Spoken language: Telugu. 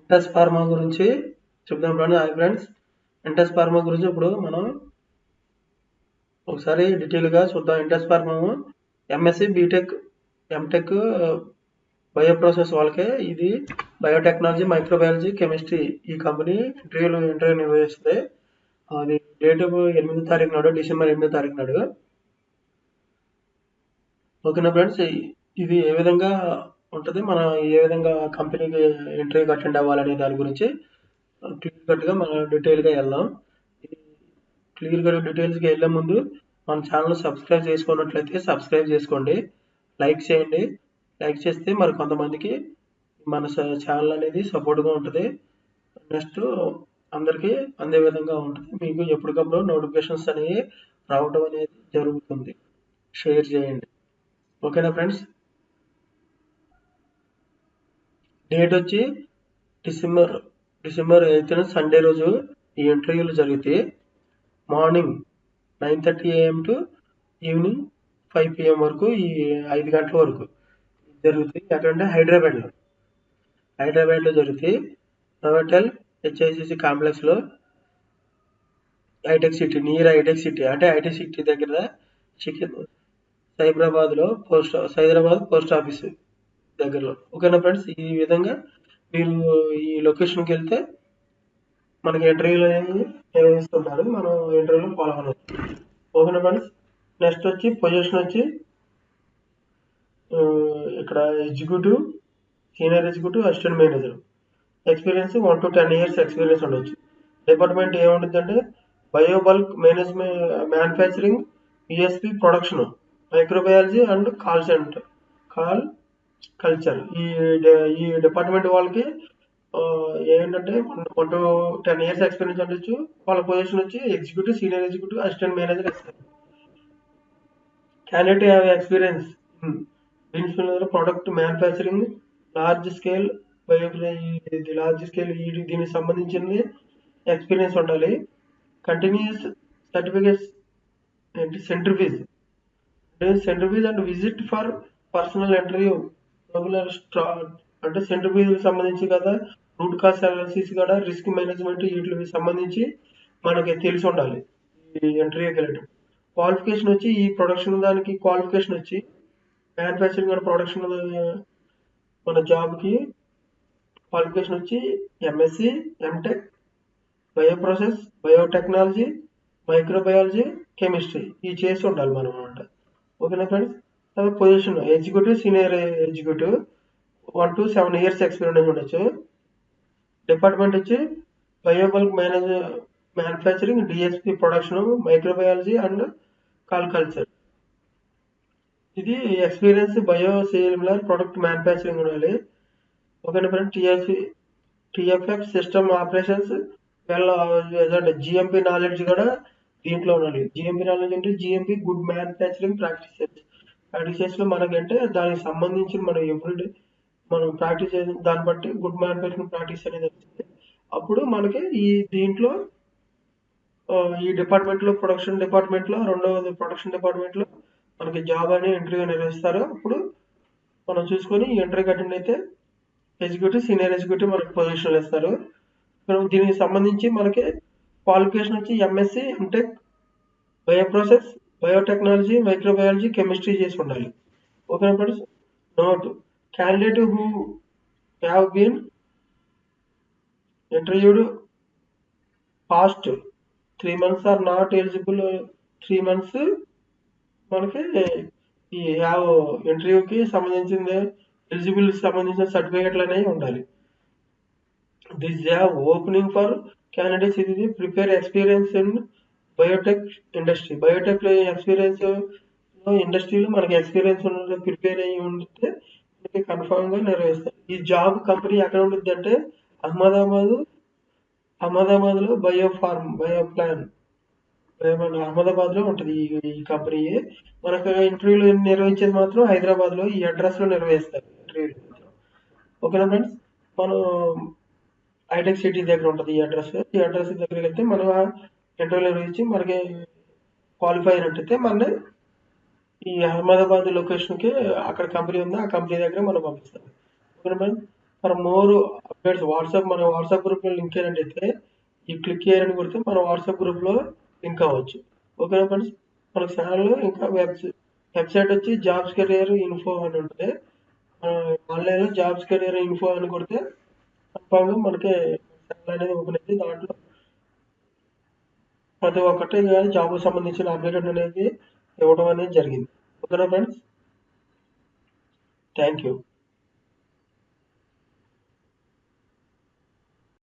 ఎంటస్ ఫార్మా గురించి చెప్దాం friends. Hi friends, Intas Pharma గురించి ఇప్పుడు మనం ఒకసారి డీటెయిల్గా చూద్దాం. Intas Pharma MSc, BTech, MTech, bio process వాళ్ళకే ఇది బయోటెక్నాలజీ, మైక్రోబయాలజీ, కెమిస్ట్రీ ఈ కంపెనీ ఇంటర్వ్యూ నిర్వహిస్తుంది. అది డేట్ 8వ తారీఖు నాడు, డిసెంబర్ 8వ తారీఖు నాడు. ఓకేనా ఫ్రెండ్స్, ఇది ఏ విధంగా ఉంటుంది, మనం ఏ విధంగా కంపెనీకి ఇంటర్వ్యూకి అటెండ్ అవ్వాలనే దాని గురించి క్లియర్ కట్గా మనం డీటెయిల్గా వెళ్దాం. క్లియర్ కట్ డీటెయిల్స్కి వెళ్ళే ముందు మన ఛానల్ సబ్స్క్రైబ్ చేసుకున్నట్లయితే సబ్స్క్రైబ్ చేసుకోండి, లైక్ చేయండి. లైక్ చేస్తే మరి కొంతమందికి మన ఛానల్ అనేది సపోర్ట్గా ఉంటుంది. నెక్స్ట్ అందరికీ అందే విధంగా ఉంటుంది. మీకు ఎప్పటికప్పుడు నోటిఫికేషన్స్ అనేవి రావడం అనేది జరుగుతుంది. షేర్ చేయండి. ఓకేనా ఫ్రెండ్స్. డేట్ వచ్చి డిసెంబర్ 8th సండే రోజు ఈ ఇంటర్వ్యూలు జరిగితే morning 9:30 AM to evening 5 PM వరకు, ఈ 5 గంటల వరకు జరుగుతాయి. ఎక్కడంటే హైదరాబాద్లో జరుగుతాయి. నోవెటల్ హెచ్ఐసిసి కాంప్లెక్స్లో, హైటెక్ సిటీ, నియర్ హైటెక్ సిటీ, అంటే హైటెక్ సిటీ దగ్గర సైబరాబాద్ పోస్ట్ ఆఫీస్ దగ్గరలో. ఓకేనా ఫ్రెండ్స్, ఈ విధంగా మీరు ఈ లొకేషన్కి వెళ్తే మనకి ఇంటర్వ్యూలు అనేవి నిర్వహిస్తుంటారు. మనం ఇంటర్వ్యూలో పాల్గొనవచ్చు. ఓకేనా ఫ్రెండ్స్. నెక్స్ట్ వచ్చి పొజిషన్ వచ్చి ఇక్కడ executive, senior executive, assistant manager. Experience 1 to 10 years experience ఉండొచ్చు. డిపార్ట్మెంట్ ఏముంటుందంటే bio bulk management, manufacturing, USP production, microbiology and call culture. ఈ డిపార్ట్మెంట్ వాళ్ళకి ఏంటంటే 1 to 10 years ఎక్స్పీరియన్స్ ఉండొచ్చు. వాళ్ళ పొజిషన్ వచ్చి executive, senior executive, assistant manager ఇస్తారు. Candidate have experience in product manufacturing, large scale large scale దీనికి సంబంధించింది ఎక్స్పీరియన్స్ ఉండాలి. కంటిన్యూస్ సర్టిఫికేట్స్ ఏంటి, centrifuge and visit for personal interview, regular అంటే సెంట్రిఫీజ్ సంబంధించి కదా, రూట్ కాజ్ అనాలిసిస్ కూడా, రిస్క్ మేనేజ్మెంట్, వీటికి సంబంధించి మనకి తెలిసి ఉండాలి ఈ ఇంటర్వ్యూకి వెళ్ళటం. క్వాలిఫికేషన్ వచ్చి ఈ ప్రొడక్షన్ దానికి క్వాలిఫికేషన్ వచ్చి మ్యానుఫ్యాక్చరింగ్ అండ్ ప్రొడక్షన్ మన జాబ్కి క్వాలిఫికేషన్ వచ్చి MSc, MTech, bio process, biotechnology, microbiology, chemistry ఇవి చేసి ఉండాలి మనం అనమాట. ఓకేనా friends. Position executive, senior executive 1 to 7 years experience ఉండొచ్చు. డిపార్ట్మెంట్ వచ్చి biobulk manufacturing, DSP production, microbiology and call culture. ఇది experience bio similar product manufacturing ఉండాలి. ఓకేనా friends. TFF system operations, GMP knowledge కూడా దీంట్లో ఉండాలి. జిఎంపి నాలెడ్జ్ అంటే జిఎంపి గుడ్ మ్యానుఫ్యాక్చరింగ్ ప్రాక్టీసెస్ లో మనకంటే దానికి సంబంధించి మనం ప్రాక్టీస్ చేసిన దాన్ని బట్టి గుడ్ మ్యానుఫ్యాక్చరింగ్ ప్రాక్టీస్ అనేది వస్తుంది. అప్పుడు మనకి ఈ దీంట్లో ఈ డిపార్ట్మెంట్ లో, ప్రొడక్షన్ డిపార్ట్మెంట్ లో, రెండవది ప్రొడక్షన్ డిపార్ట్మెంట్ లో మనకి జాబ్ అని ఇంటర్వ్యూ నిర్వహిస్తారు. అప్పుడు మనం చూసుకొని ఇంటర్వ్యూకి అటెండ్ అయితే ఎగ్జిక్యూటివ్, సీనియర్ ఎగ్జిక్యూటివ్ మనకి పొజిషన్లు ఇస్తారు. దీనికి సంబంధించి మనకి క్వాలిఫికేషన్ వచ్చి MSc, MTech, bio process, biotechnology, microbiology, chemistry చేసి ఉండాలి. Okay friends. Note, candidate who have been interviewed past 3 months are not eligible 3 months మనకి ఈ హ్యావ్ ఇంటర్వ్యూకి సంబంధించింది ఎలిజిబుల్ సంబంధించిన సర్టిఫికేట్లు అనేవి ఉండాలి. This have opening for candidates. ఇది prepare experience in biotech industry. Biotech experience ఇండస్ట్రీలో మనకి ఎక్స్పీరియన్స్ ఉన్న ప్రిపేర్ అయ్యి ఉంటే మనకి కన్ఫామ్ గా నిర్వహిస్తారు. ఈ జాబ్ కంపెనీ ఎక్కడ ఉంటుంది అంటే అహ్మదాబాద్ లో బయోప్లాన్ అహ్మదాబాద్ లో ఉంటుంది ఈ కంపెనీ. మనకు ఇంటర్వ్యూలు నిర్వహించేది మాత్రం హైదరాబాద్ లో ఈ అడ్రస్ లో నిర్వహిస్తారు ఇంటర్వ్యూలు. ఓకేనా ఫ్రెండ్స్. మనం హైటెక్ సిటీ దగ్గర ఉంటుంది ఈ అడ్రస్. ఈ అడ్రస్ దగ్గరికి వెళ్తే మనం ఇంటర్వ్యూ నిర్వహించి మనకి క్వాలిఫై అయినట్టయితే మన ఈ అహ్మదాబాద్ లొకేషన్ కి అక్కడ కంపెనీ ఉందో ఆ కంపెనీ దగ్గర మనం పంపిస్తాం. ఓకేనా ఫ్రెండ్స్. ఫర్ మోర్ వాట్సాప్ మన వాట్సాప్ గ్రూప్లో లింక్ అయినట్టయితే ఈ క్లిక్ చేయని కొడితే మన వాట్సాప్ గ్రూప్లో లింక్ అవ్వచ్చు. ఓకేనా ఫ్రెండ్స్, మన ఛానల్లో ఇంకా వెబ్సైట్ వచ్చి జాబ్స్ కెరియర్ ఇన్ఫో అని ఉంటుంది. ఆన్లైన్లో జాబ్స్ కెరియర్ ఇన్ఫో అని కొడితే కన్ఫామ్గా మనకి ఛానల్ అనేది ఓపెన్ అయింది. దాంట్లో ప్రతి ఒక్కటి జాబ్కి సంబంధించిన అప్డేట్ అనేది ఇవ్వడం అనేది జరిగింది. ఓకేనా ఫ్రెండ్స్, థ్యాంక్ యూ.